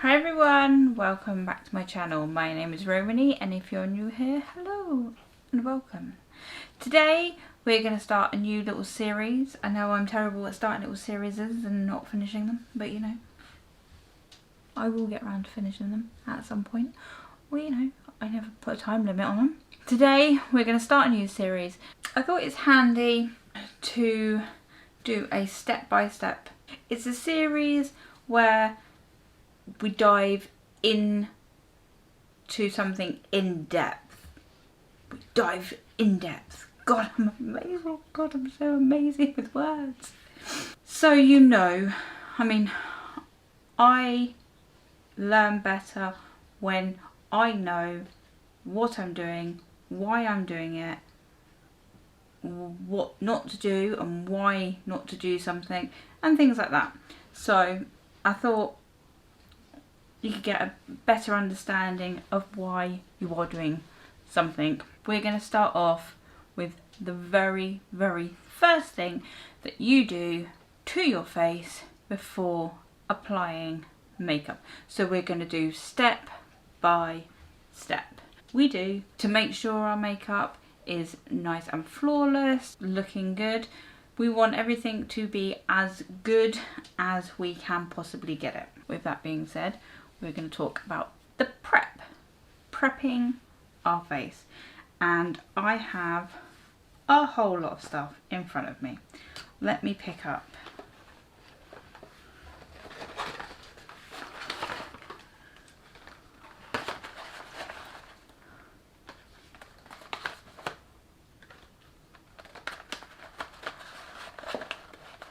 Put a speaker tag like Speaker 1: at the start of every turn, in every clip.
Speaker 1: Hi everyone, welcome back to my channel. My name is Romany and if you're new here, hello and welcome. Today we're going to start a new little series. I know I'm terrible at starting little series and not finishing them, but you know, I will get around to finishing them at some point. Well, you know, I never put a time limit on them. Today we're going to start a new series. I thought it's handy to do a step-by-step. It's a series where we dive in to something in depth. We dive in depth. God, I'm amazing. God, I'm so amazing with words. So you know, I mean, I learn better when I know what I'm doing, why I'm doing it, what not to do and why not to do something and things like that. So I thought you could get a better understanding of why you are doing something. We're going to start off with the very first thing that you do to your face before applying makeup. So we're going to do step by step. We do to make sure our makeup is nice and flawless, looking good. We want everything to be as good as we can possibly get it. With that being said, we're going to talk about the prepping our face, and I have a whole lot of stuff in front of me. Let me pick up.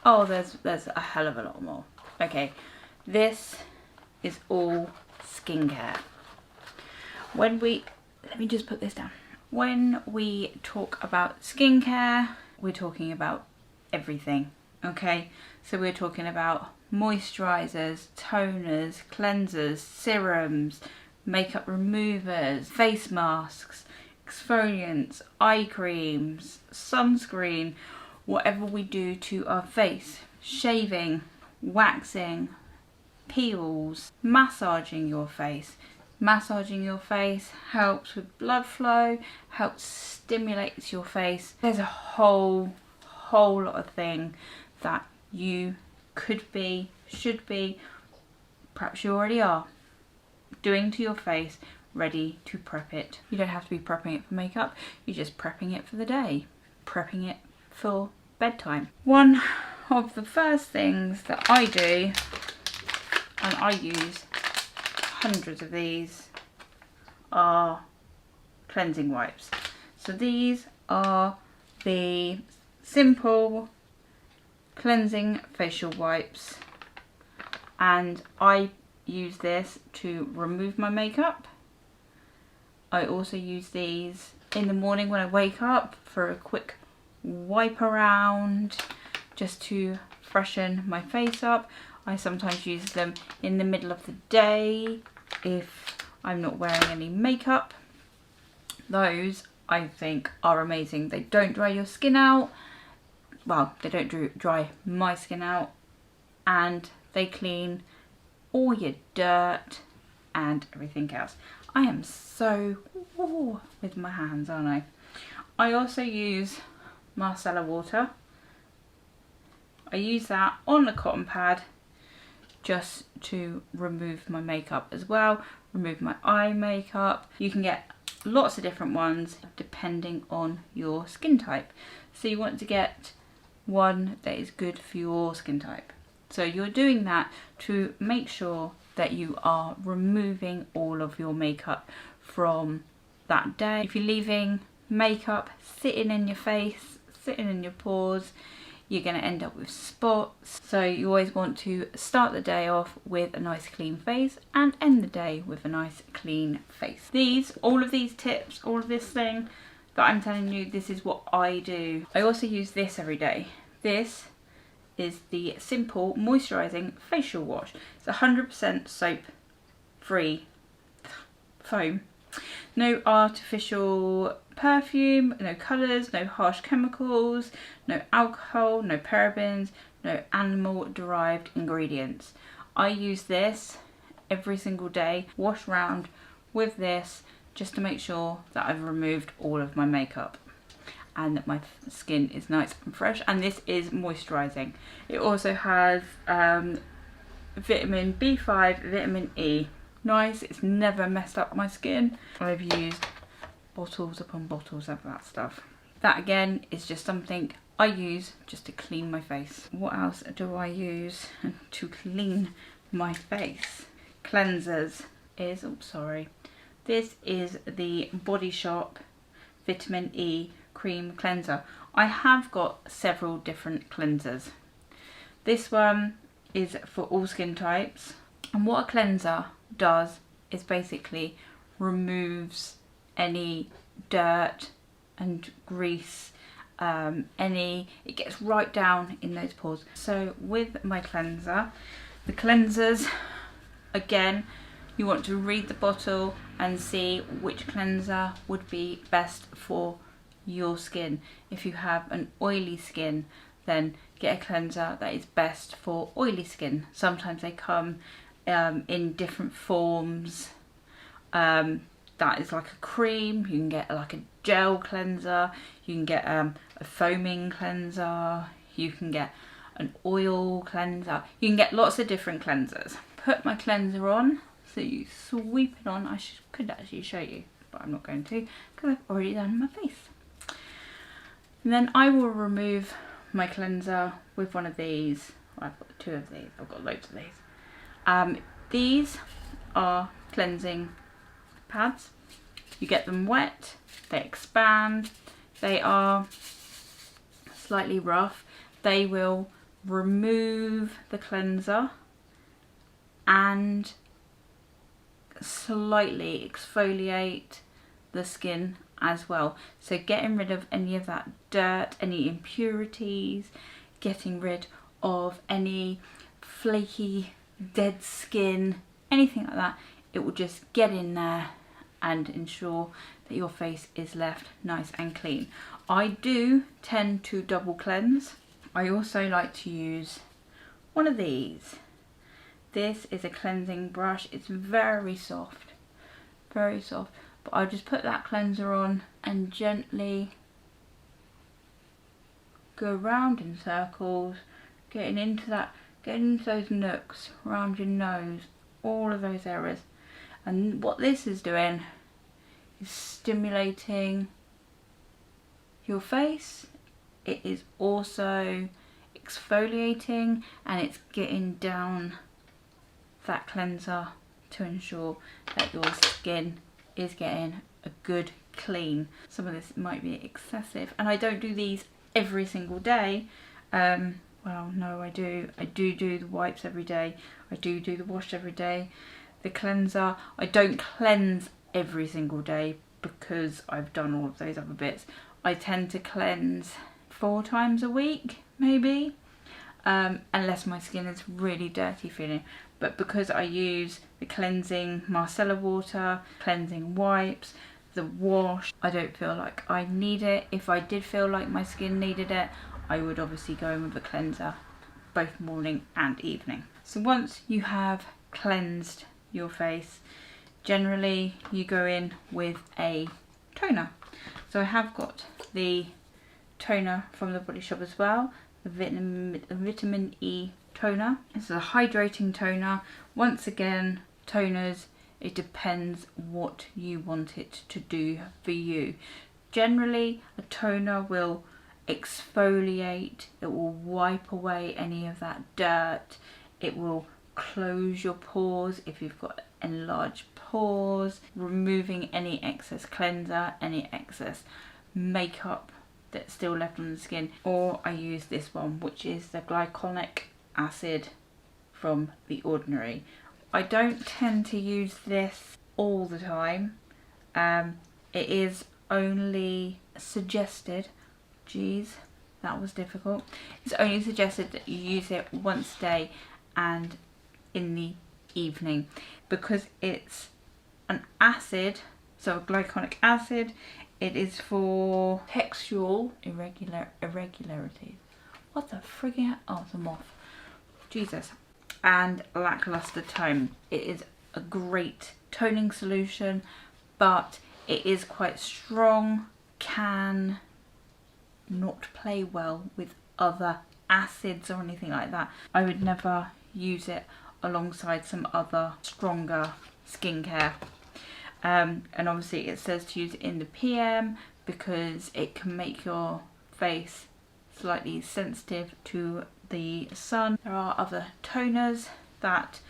Speaker 1: Oh, there's a hell of a lot more. Okay, this is all skincare. Let me just put this down. When we talk about skincare, we're talking about everything, okay? So we're talking about moisturizers, toners, cleansers, serums, makeup removers, face masks, exfoliants, eye creams, sunscreen, whatever we do to our face, shaving, waxing, peels, massaging your face. Massaging your face helps with blood flow, helps stimulate your face. There's a whole lot of thing that you could be, should be, perhaps you already are, doing to your face, ready to prep it. You don't have to be prepping it for makeup, you're just prepping it for the day, prepping it for bedtime. One of the first things that I do, and I use hundreds of these, are cleansing wipes. So these are the simple cleansing facial wipes, and I use this to remove my makeup. I also use these in the morning when I wake up for a quick wipe around, just to freshen my face up. I sometimes use them in the middle of the day if I'm not wearing any makeup. Those I think are amazing. They don't dry your skin out. Well, they don't dry my skin out, and they clean all your dirt and everything else. I am so with my hands, aren't I? I also use micellar water. I use that on the cotton pad just to remove my makeup as well, remove my eye makeup. You can get lots of different ones depending on your skin type. So you want to get one that is good for your skin type. So you're doing that to make sure that you are removing all of your makeup from that day. If you're leaving makeup sitting in your face, sitting in your pores, you're going to end up with spots. So you always want to start the day off with a nice clean face and end the day with a nice clean face. All of these tips, all of this thing that I'm telling you, this is what I do. I also use this every day. This is the Simple Moisturising Facial Wash. It's 100% soap free foam. No artificial perfume, no colours, no harsh chemicals, no alcohol, no parabens, no animal derived ingredients. I use this every single day, wash round with this just to make sure that I've removed all of my makeup and that my skin is nice and fresh. And this is moisturising. It also has vitamin B5, vitamin E. Nice, it's never messed up my skin. I've used bottles upon bottles of that stuff. That again is just something I use just to clean my face. What else do I use to clean my face? Cleansers is, oh sorry, this is the Body Shop Vitamin E Cream Cleanser. I have got several different cleansers. This one is for all skin types, and what a cleanser does is basically removes any dirt and grease, it gets right down in those pores. So with my cleanser, the cleansers, again, you want to read the bottle and see which cleanser would be best for your skin. If you have an oily skin, then get a cleanser that is best for oily skin. Sometimes they come in different forms. That is like a cream, you can get like a gel cleanser, you can get a foaming cleanser, you can get an oil cleanser, you can get lots of different cleansers. Put my cleanser on, so you sweep it on. I could actually show you, but I'm not going to because I've already done my face. And then I will remove my cleanser with one of these. Well, I've got 2 of these, I've got loads of these. These are cleansing pads. You get them wet, they expand, they are slightly rough. They will remove the cleanser and slightly exfoliate the skin as well. So getting rid of any of that dirt, any impurities, getting rid of any flaky dead skin, anything like that. It will just get in there and ensure that your face is left nice and clean. I do tend to double cleanse. I also like to use one of these. This is a cleansing brush. It's very soft, but I'll just put that cleanser on and gently go round in circles, getting into those nooks around your nose, all of those areas. And what this is doing is stimulating your face. It is also exfoliating, and it's getting down that cleanser to ensure that your skin is getting a good clean. Some of this might be excessive, and I don't do these every single day. Well, no, I do the wipes every day. I do the wash every day. The cleanser, I don't cleanse every single day because I've done all of those other bits. I tend to cleanse 4 times a week, maybe, unless my skin is really dirty feeling. But because I use the cleansing micellar water, cleansing wipes, the wash, I don't feel like I need it. If I did feel like my skin needed it, I would obviously go in with a cleanser both morning and evening. So once you have cleansed your face, generally you go in with a toner. So I have got the toner from the Body Shop as well, the vitamin E toner. It's a hydrating toner. Once again, toners, it depends what you want it to do for you. Generally, a toner will exfoliate, it will wipe away any of that dirt, it will close your pores if you've got enlarged pores, removing any excess cleanser, any excess makeup that's still left on the skin. Or I use this one, which is the glycolic acid from The Ordinary. I don't tend to use this all the time. It is only suggested, geez, that was difficult. It's only suggested that you use it once a day and in the evening, because it's an acid, so a glycolic acid. It is for textual irregularities. What the friggin' oh, it's a moth. Jesus. And lackluster tone. It is a great toning solution, but it is quite strong, can not play well with other acids or anything like that. I would never use it alongside some other stronger skincare. And obviously it says to use it in the PM because it can make your face slightly sensitive to the sun. There are other toners that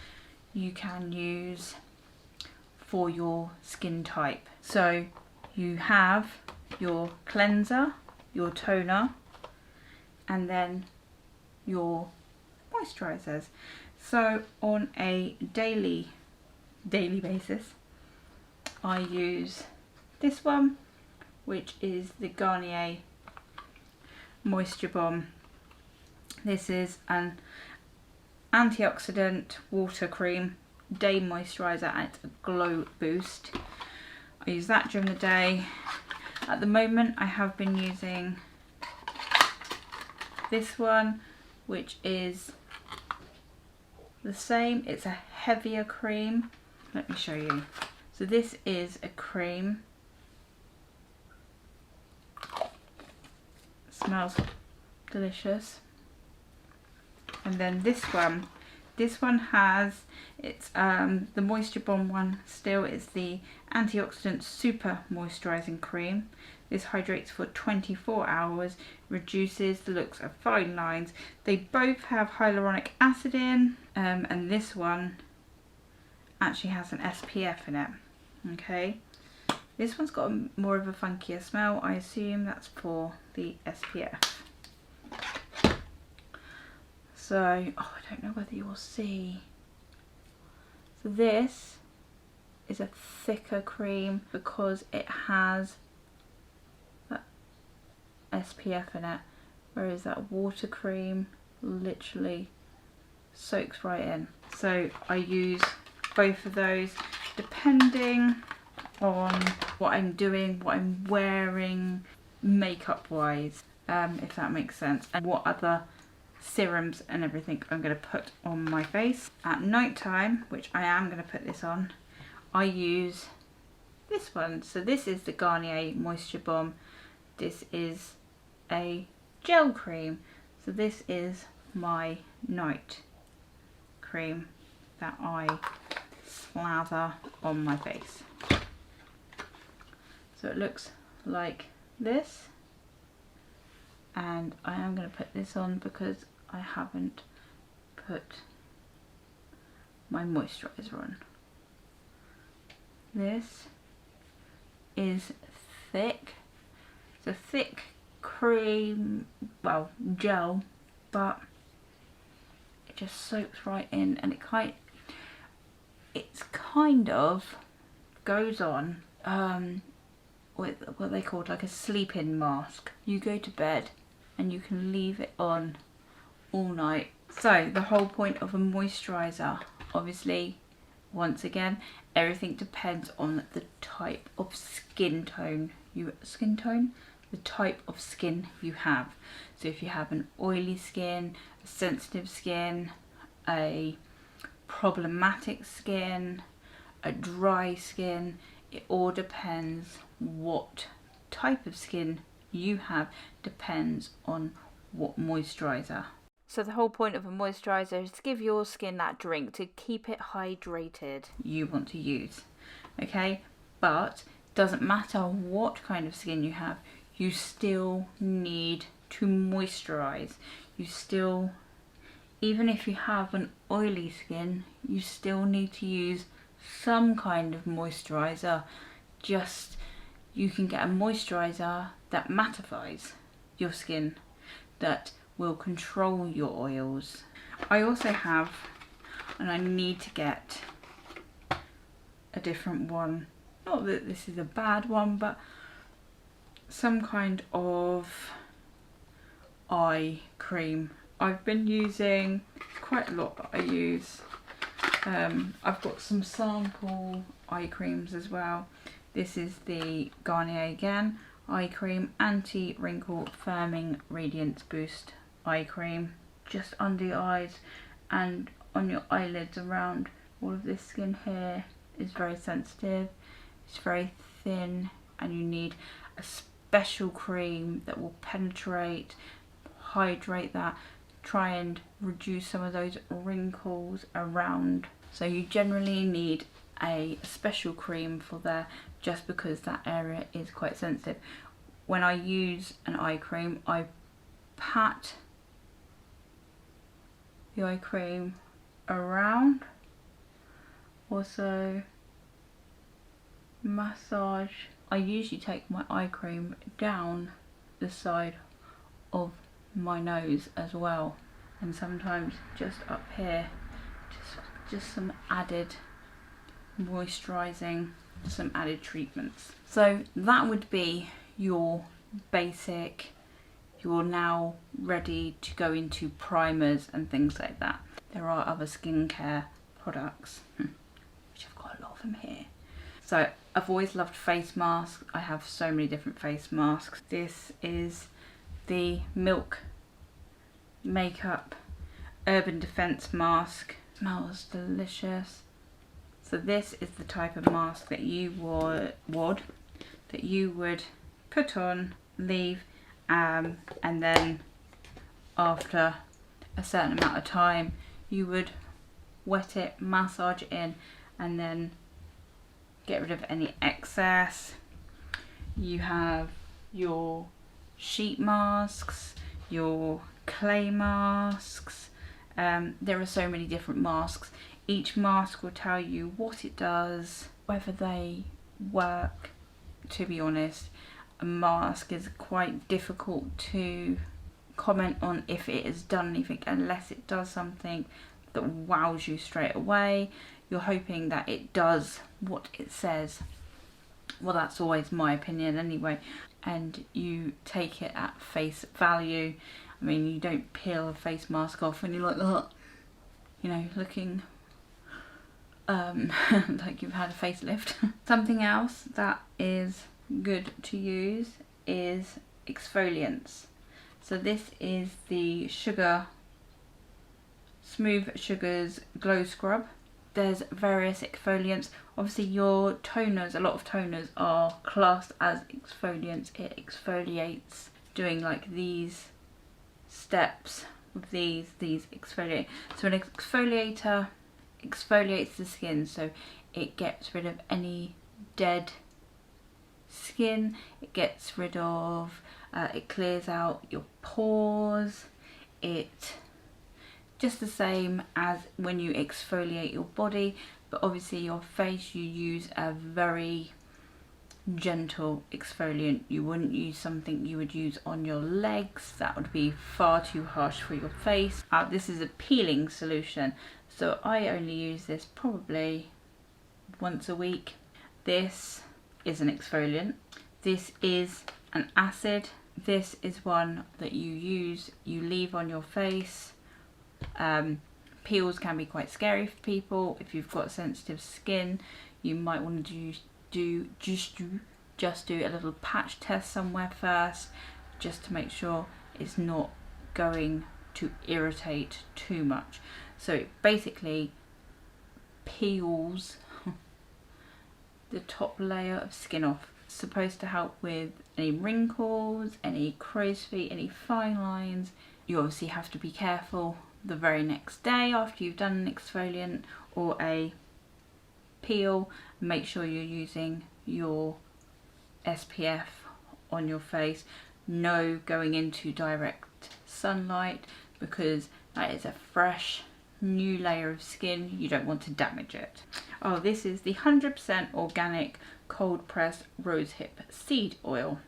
Speaker 1: you can use for your skin type. So you have your cleanser, your toner, and then your moisturizers. So on a daily basis, I use this one, which is the Garnier Moisture Bomb. This is an antioxidant water cream, day moisturizer, and it's a glow boost. I use that during the day. At the moment I have been using this one, which is the same. It's a heavier cream. Let me show you. So this is a cream. Smells delicious. And then this one has, it's the Moisture Bomb one still is the antioxidant super moisturizing cream. This hydrates for 24 hours, reduces the looks of fine lines. They both have hyaluronic acid in, and this one actually has an SPF in it. Okay, this one's got more of a funkier smell. I assume that's for the SPF. So, I don't know whether you'll see. So this is a thicker cream because it has that SPF in it, whereas that water cream literally soaks right in. So I use both of those depending on what I'm doing, what I'm wearing makeup wise, if that makes sense, and what other serums and everything I'm going to put on my face. At night time, which I am going to put this on, I use this one. So this is the Garnier Moisture Bomb. This is a gel cream. So this is my night cream that I slather on my face. So it looks like this, and I am going to put this on because I haven't put my moisturiser on. This is thick. It's a thick cream, well, gel, but it just soaks right in, and it's kind of goes on with what they call like a sleep-in mask. You go to bed and you can leave it on all night. So the whole point of a moisturiser, obviously, once again, everything depends on the type of the type of skin you have. So if you have an oily skin, a sensitive skin, a problematic skin, a dry skin, it all depends what type of skin you have, depends on what moisturiser. So the whole point of a moisturiser is to give your skin that drink, to keep it hydrated, you want to use. Okay, but doesn't matter what kind of skin you have, you still need to moisturise. You still, even if you have an oily skin, you still need to use some kind of moisturiser. Just, you can get a moisturiser that mattifies your skin, that will control your oils. I also have, and I need to get a different one, not that this is a bad one, but some kind of eye cream. I've been using quite a lot that I use. I've got some sample eye creams as well. This is the Garnier again eye cream, anti-wrinkle firming radiance boost eye cream, just under your eyes and on your eyelids around all of this skin here is very sensitive, it's very thin, and you need a special cream that will penetrate, hydrate that, try and reduce some of those wrinkles around. So you generally need a special cream for there, just because that area is quite sensitive. When I use an eye cream, I pat the eye cream around, also massage. I usually take my eye cream down the side of my nose as well, and sometimes just up here, just some added moisturizing, some added treatments. So that would be your basic. You're now ready to go into primers and things like that. There are other skincare products, which I've got a lot of them here. So I've always loved face masks. I have so many different face masks. This is the Milk Makeup Urban Defense Mask. Smells delicious. So this is the type of mask that you would put on, leave, and then after a certain amount of time you would wet it, massage it in, and then get rid of any excess. You have your sheet masks, your clay masks. There are so many different masks. Each mask will tell you what it does, whether they work. To be honest, a mask is quite difficult to comment on if it has done anything, unless it does something that wows you straight away. You're hoping that it does what it says. Well, that's always my opinion anyway, and you take it at face value. I mean, you don't peel a face mask off and you're like that, you know, looking like you've had a facelift. Something else that is good to use is exfoliants. So this is the Smooth Sugars Glow Scrub. There's various exfoliants. Obviously your toners, a lot of toners are classed as exfoliants. It exfoliates, doing like these steps with these exfoliate. So an exfoliator exfoliates the skin, so it gets rid of any dead skin, it gets rid of, it clears out your pores. It just the same as when you exfoliate your body, but obviously your face, you use a very gentle exfoliant. You wouldn't use something you would use on your legs, that would be far too harsh for your face. This is a peeling solution, so I only use this probably once a week. This is an exfoliant. This is an acid. This is one that you leave on your face. Peels can be quite scary for people. If you've got sensitive skin, you might want to just do a little patch test somewhere first, just to make sure it's not going to irritate too much. So it basically peels the top layer of skin off. It's supposed to help with any wrinkles, any crow's feet, any fine lines. You obviously have to be careful the very next day after you've done an exfoliant or a peel. Make sure you're using your SPF on your face. No going into direct sunlight, because that is a fresh new layer of skin. You don't want to damage it. Oh, this is the 100% organic cold pressed rosehip seed oil.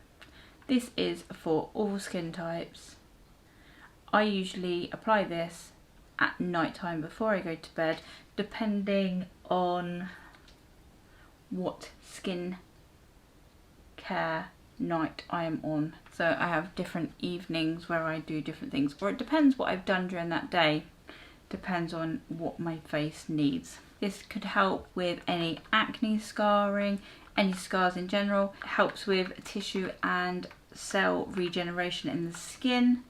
Speaker 1: This is for all skin types. I usually apply this at night time before I go to bed, depending on what skin care night I am on. So I have different evenings where I do different things, or it depends what I've done during that day. Depends on what my face needs. This could help with any acne scarring, any scars in general. It helps with tissue and cell regeneration in the skin.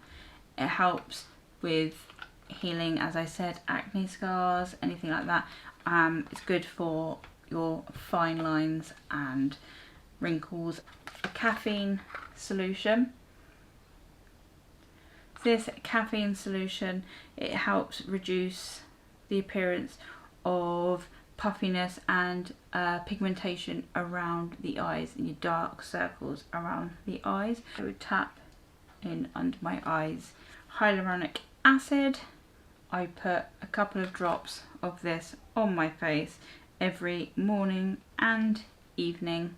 Speaker 1: It helps with healing, as I said, acne scars, anything like that. It's good for your fine lines and wrinkles. A caffeine solution. This caffeine solution, it helps reduce the appearance of puffiness and pigmentation around the eyes and your dark circles around the eyes. I would tap in under my eyes. Hyaluronic acid. I put a couple of drops of this on my face every morning and evening,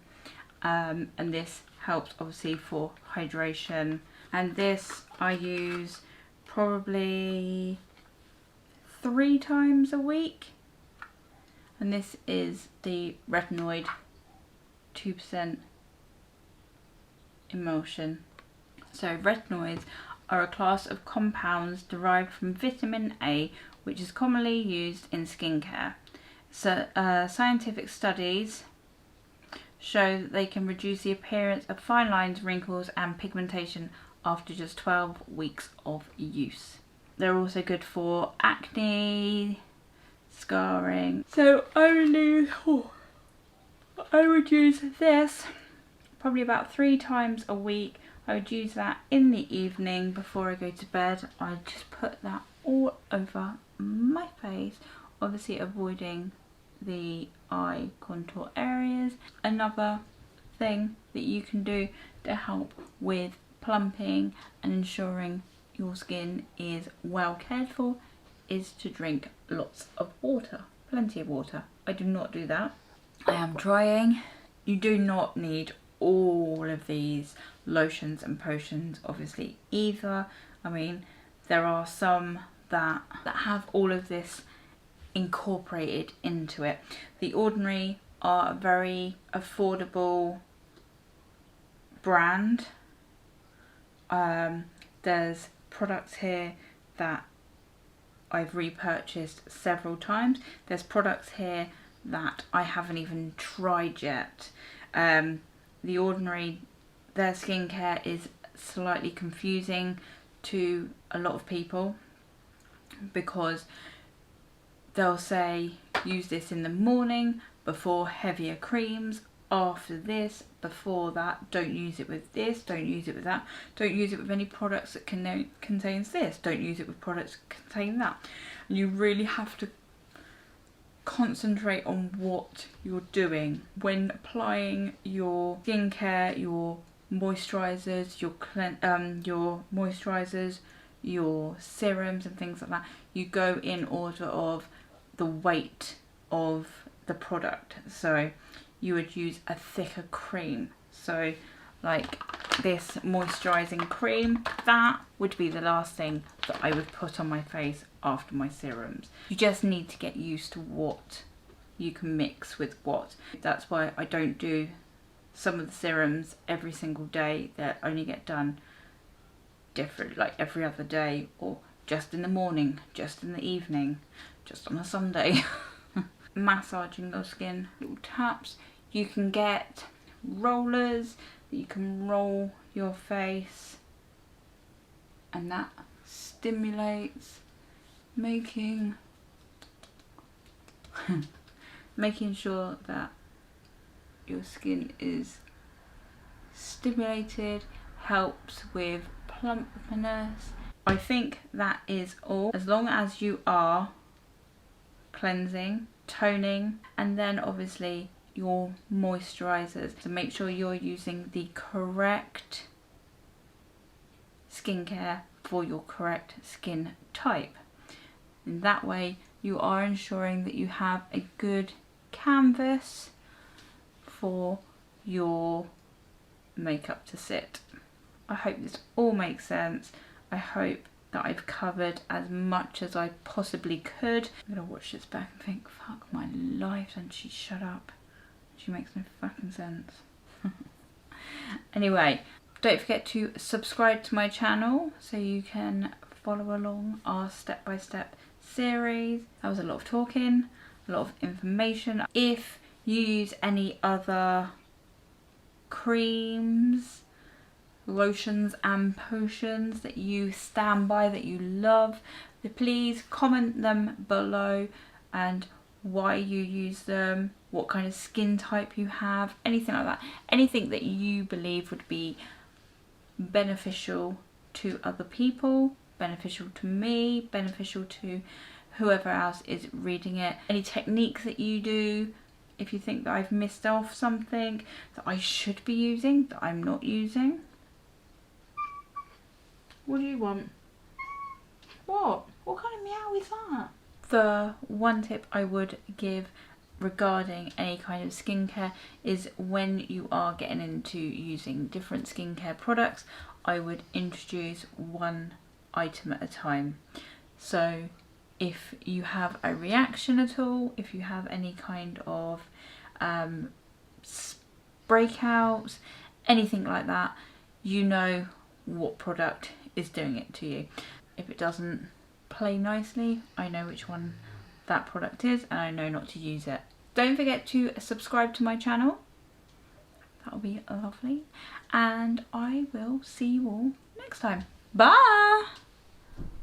Speaker 1: and this helps obviously for hydration. And this I use probably 3 times a week, and this is the retinoid 2% emulsion. So retinoids are a class of compounds derived from vitamin A, which is commonly used in skincare. So scientific studies show that they can reduce the appearance of fine lines, wrinkles and pigmentation after just 12 weeks of use. They're also good for acne, scarring. So I would use this probably about 3 times a week. I would use that in the evening before I go to bed. I just put that all over my face, obviously avoiding the eye contour areas. Another thing that you can do to help with plumping and ensuring your skin is well cared for is to drink lots of water, plenty of water. I do not do that. I am trying. You do not need all of these lotions and potions obviously either. I mean, there are some that have all of this incorporated into it. The Ordinary are a very affordable brand. There's products here that I've repurchased several times. There's products here that I haven't even tried yet. The Ordinary, their skincare is slightly confusing to a lot of people because they'll say use this in the morning before heavier creams, after this, before that, don't use it with this, don't use it with that, don't use it with any products that contains this, don't use it with products that contain that. And you really have to concentrate on what you're doing when applying your skincare, your moisturizers, your serums and things like that. You go in order of the weight of the product. So you would use a thicker cream. So like this moisturizing cream, that would be the last thing that I would put on my face after my serums. You just need to get used to what you can mix with what. That's why I don't do some of the serums every single day. They only get done different, like every other day, or just in the morning, just in the evening, just on a Sunday. Massaging your skin, little taps. You can get rollers that you can roll your face, and that stimulates, making sure that your skin is stimulated, helps with plumpness. I think that is all. As long as you are cleansing, toning, and then obviously your moisturizers, to make sure you're using the correct skincare for your correct skin type. In that way you are ensuring that you have a good canvas for your makeup to sit. I hope this all makes sense. I hope that I've covered as much as I possibly could. I'm gonna watch this back and think, fuck my life, and she shut up. She makes no fucking sense. Anyway, don't forget to subscribe to my channel so you can follow along our step-by-step series. That was a lot of talking, a lot of information. If you use any other creams, lotions and potions that you stand by, that you love, please comment them below, and why you use them, what kind of skin type you have, anything like that. Anything that you believe would be beneficial to other people, beneficial to me, beneficial to whoever else is reading it. Any techniques that you do, if you think that I've missed off something that I should be using that I'm not using. What do you want? What? What kind of meow is that? The one tip I would give regarding any kind of skincare is when you are getting into using different skincare products, I would introduce one item at a time. So if you have a reaction at all, if you have any kind of breakouts, anything like that, you know what product is doing it to you. If it doesn't play nicely, I know which one that product is and I know not to use it. Don't forget to subscribe to my channel. That'll be lovely. And I will see you all next time. Bye!